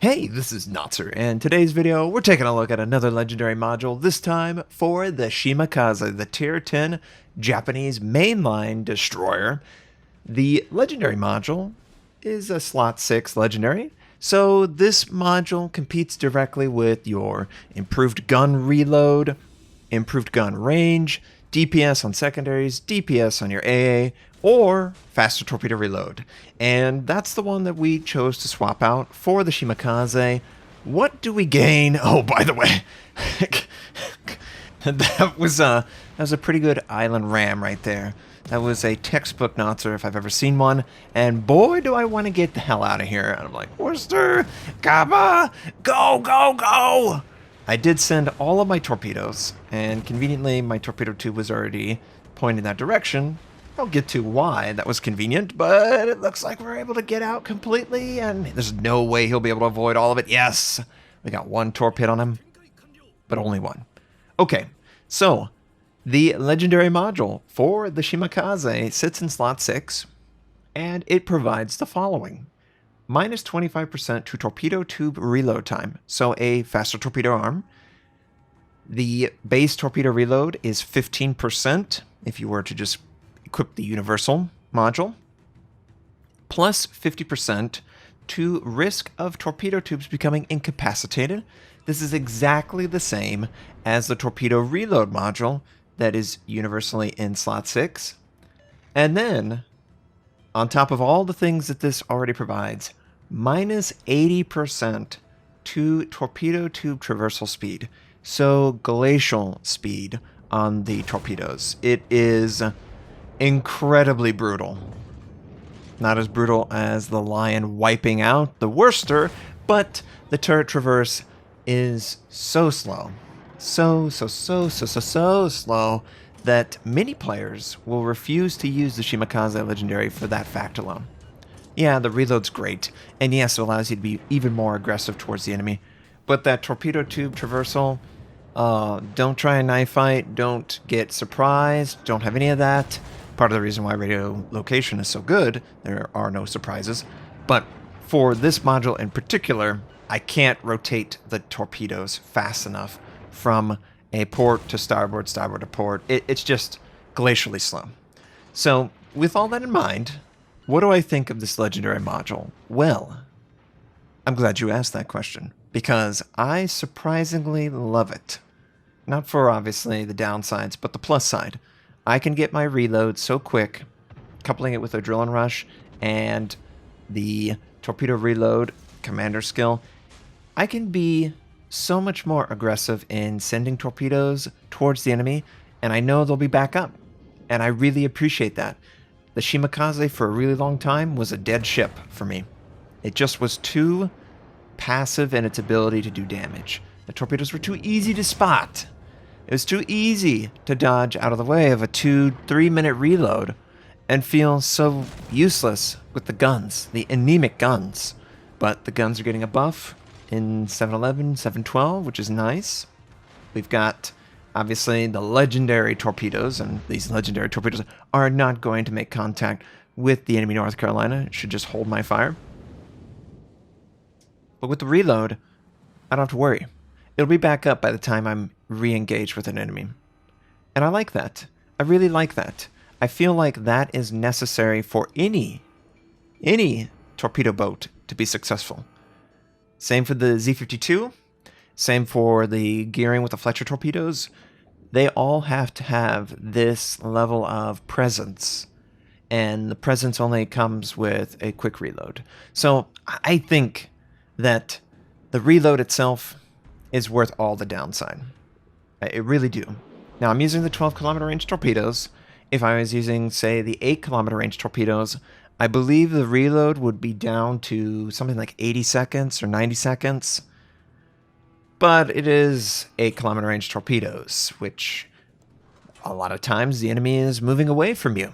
Hey, this is Notser, and today's video, we're taking a look at another legendary module, this time for the Shimakaze, the Tier 10 Japanese mainline destroyer. The legendary module is a slot 6 legendary, so this module competes directly with your improved gun reload, improved gun range, DPS on secondaries, DPS on your AA, or faster torpedo reload. And that's the one that we chose to swap out for the Shimakaze. What do we gain? Oh, by the way, that was a pretty good island ram right there. That was a textbook Notser if I've ever seen one. And boy, do I want to get the hell out of here. And I'm like, Worcester, Kappa, go, go, go! I did send all of my torpedoes, and conveniently my torpedo tube was already pointing that direction. I'll get to why that was convenient, but it looks like we're able to get out completely, and there's no way he'll be able to avoid all of it. Yes! We got one torpedo on him, but only one. Okay, so the legendary module for the Shimakaze sits in slot 6, and it provides the following. Minus 25% to torpedo tube reload time, so a faster torpedo arm. The base torpedo reload is 15% if you were to just equip the universal module, plus 50% to risk of torpedo tubes becoming incapacitated. This is exactly the same as the torpedo reload module that is universally in slot 6. And then, on top of all the things that this already provides, minus 80% to torpedo tube traversal speed, so glacial speed on the torpedoes. It is incredibly brutal. Not as brutal as the Lion wiping out the Worcester, but the turret traverse is so slow. So slow that many players will refuse to use the Shimakaze Legendary for that fact alone. Yeah, the reload's great, and yes, it allows you to be even more aggressive towards the enemy, but that torpedo tube traversal, don't try a knife fight, don't get surprised, don't have any of that. Part of the reason why radio location is so good, there are no surprises, but for this module in particular, I can't rotate the torpedoes fast enough from a port to starboard, starboard to port. It's just glacially slow. So, with all that in mind, what do I think of this legendary module? Well, I'm glad you asked that question, because I surprisingly love it. Not for, obviously, the downsides, but the plus side. I can get my reload so quick, coupling it with a drill and rush, and the torpedo reload commander skill. I can be so much more aggressive in sending torpedoes towards the enemy, and I know they'll be back up. And I really appreciate that. The Shimakaze for a really long time was a dead ship for me. It just was too passive in its ability to do damage. The torpedoes were too easy to spot. It was too easy to dodge out of the way of a 2-3 minute reload and feel so useless with the guns, the anemic guns. But the guns are getting a buff in 7.11, 7.12, which is nice. We've got obviously the legendary torpedoes, and these legendary torpedoes are not going to make contact with the enemy North Carolina. It should just hold my fire. But with the reload, I don't have to worry. It'll be back up by the time I'm re-engaged with an enemy. And I like that. I really like that. I feel like that is necessary for any torpedo boat to be successful. Same for the Z-52. Same for the gearing with the Fletcher torpedoes. They all have to have this level of presence. And the presence only comes with a quick reload. So I think that the reload itself is worth all the downside. I really do. Now I'm using the 12-kilometer range torpedoes. If I was using, say, the 8-kilometer range torpedoes, I believe the reload would be down to something like 80 seconds or 90 seconds. But it is 8-kilometer range torpedoes, which a lot of times the enemy is moving away from you.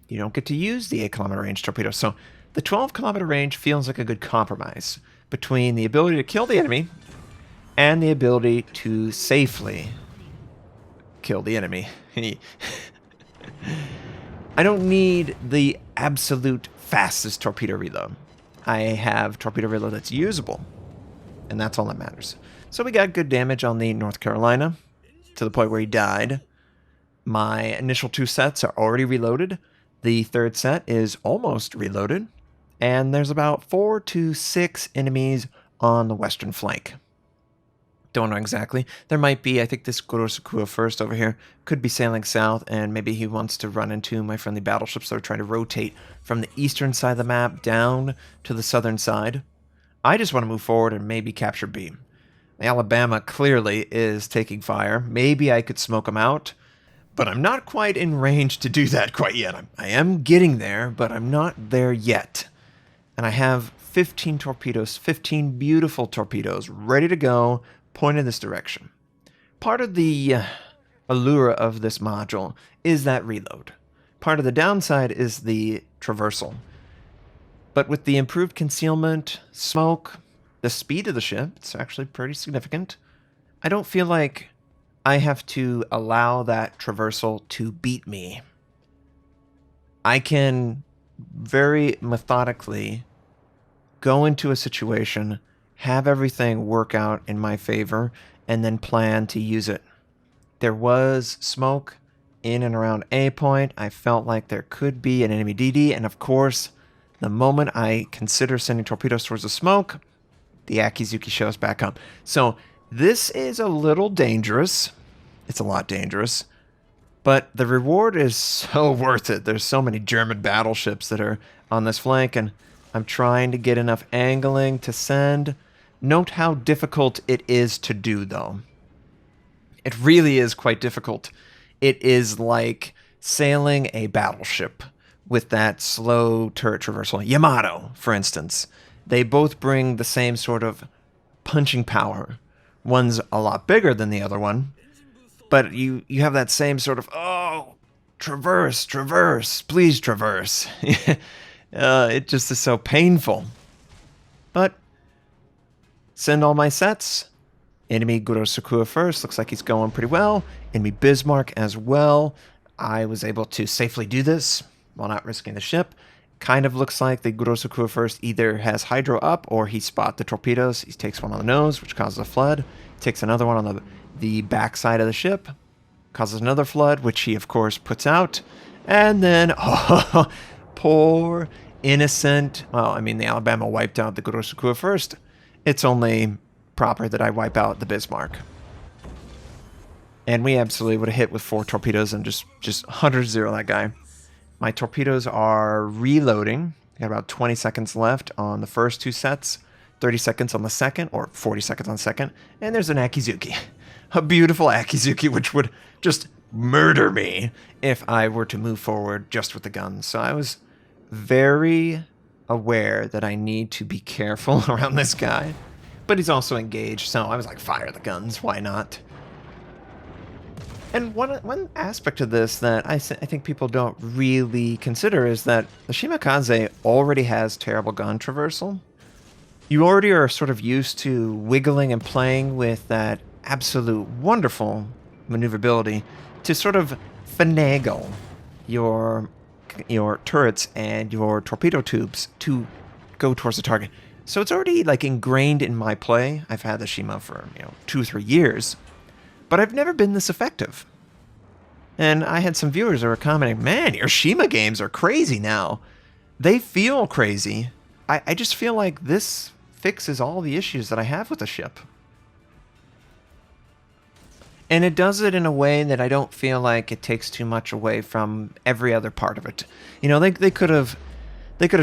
You don't get to use the 8-kilometer range torpedoes. So the 12-kilometer range feels like a good compromise between the ability to kill the enemy and the ability to safely kill the enemy. I don't need the absolute fastest torpedo reload. I have torpedo reload that's usable. and that's all that matters. So we got good damage on the North Carolina, to the point where he died. My initial 2 sets are already reloaded. The 3rd set is almost reloaded. And there's about 4 to 6 enemies on the western flank. Don't know exactly. There might be, I think this Kurosakua first over here could be sailing south, and maybe he wants to run into my friendly battleships that are trying to rotate from the eastern side of the map down to the southern side. I just want to move forward and maybe capture B. Alabama clearly is taking fire. Maybe I could smoke him out, but I'm not quite in range to do that quite yet. I am getting there, but I'm not there yet. And I have 15 torpedoes, 15 beautiful torpedoes, ready to go, pointed this direction. Part of the allure of this module is that reload. Part of the downside is the traversal. But with the improved concealment, smoke, the speed of the ship, it's actually pretty significant. I don't feel like I have to allow that traversal to beat me. I can very methodically go into a situation, have everything work out in my favor, and then plan to use it. There was smoke in and around A point. I felt like there could be an enemy DD, and of course, the moment I consider sending torpedoes towards the smoke, the Akizuki shows back up. So this is a little dangerous. It's a lot dangerous. But the reward is so worth it. There's so many German battleships that are on this flank, and I'm trying to get enough angling to send. Note how difficult it is to do, though. It really is quite difficult. It is like sailing a battleship with that slow turret traversal. Yamato, for instance. They both bring the same sort of punching power. One's a lot bigger than the other one, but you have that same sort of, oh, traverse, please traverse. It just is so painful. But send all my sets. Enemy Kurosakua first. Looks like he's going pretty well. Enemy Bismarck as well. I was able to safely do this while not risking the ship. Kind of looks like the Kurosakua first either has hydro up or he spot the torpedoes. He takes one on the nose, which causes a flood. Takes another one on the back side of the ship. Causes another flood, which he, of course, puts out. And then, oh, poor, innocent... Well, I mean, the Alabama wiped out the Kurosakua first. It's only proper that I wipe out the Bismarck. And we absolutely would have hit with 4 torpedoes and just 100-0 that guy. My torpedoes are reloading. Got about 20 seconds left on the first 2 sets, 30 seconds on the second, or 40 seconds on the second. And there's an Akizuki. A beautiful Akizuki, which would just murder me if I were to move forward just with the guns. So I was very aware that I need to be careful around this guy. But he's also engaged, so I was like, fire the guns, why not? And one aspect of this that I think people don't really consider is that the Shimakaze already has terrible gun traversal. You already are sort of used to wiggling and playing with that absolute wonderful maneuverability to sort of finagle your turrets and your torpedo tubes to go towards the target. So it's already like ingrained in my play. I've had the Shima for 2 or 3 years. But I've never been this effective. And I had some viewers that were commenting, man, your Shima games are crazy now. They feel crazy. I just feel like this fixes all the issues that I have with the ship. And it does it in a way that I don't feel like it takes too much away from every other part of it. They could have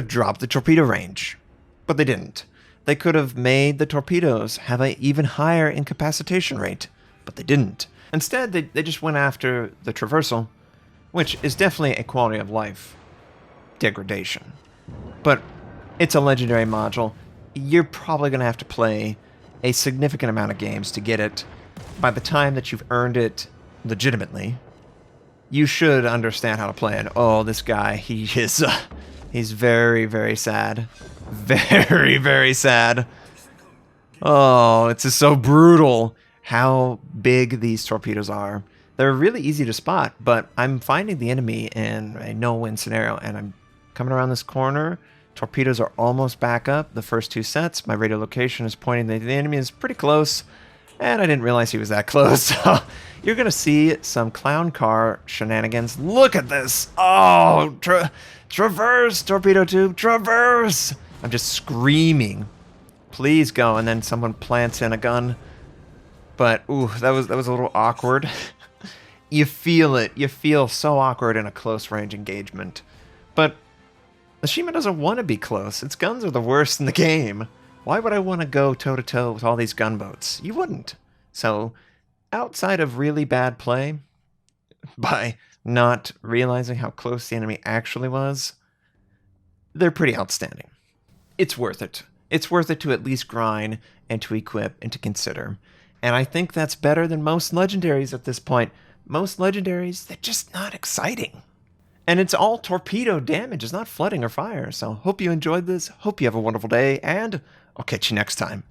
dropped the torpedo range, but they didn't. They could have made the torpedoes have an even higher incapacitation rate, but they didn't. Instead, they just went after the traversal, which is definitely a quality of life degradation. But it's a legendary module. You're probably going to have to play a significant amount of games to get it. By the time that you've earned it legitimately, you should understand how to play it. Oh, this guy, he's very, very sad. Very, very sad. Oh, it's just so brutal how big these torpedoes are. They're really easy to spot, but I'm finding the enemy in a no-win scenario, and I'm coming around this corner Torpedoes are almost back up. The first 2 sets, my radio location is pointing that the enemy is pretty close, and I didn't realize he was that close. So you're going to see some clown car shenanigans. Look at this. Oh, traverse, torpedo tube, traverse. I'm just screaming. Please go. And then someone plants in a gun. But, ooh, that was a little awkward. You feel it. You feel so awkward in a close-range engagement. But the Shima doesn't want to be close. Its guns are the worst in the game. Why would I want to go toe-to-toe with all these gunboats? You wouldn't. So, outside of really bad play, by not realizing how close the enemy actually was, they're pretty outstanding. It's worth it. It's worth it to at least grind and to equip and to consider. And I think that's better than most legendaries at this point. Most legendaries, they're just not exciting. And it's all torpedo damage. It's not flooding or fire. So hope you enjoyed this. Hope you have a wonderful day. And I'll catch you next time.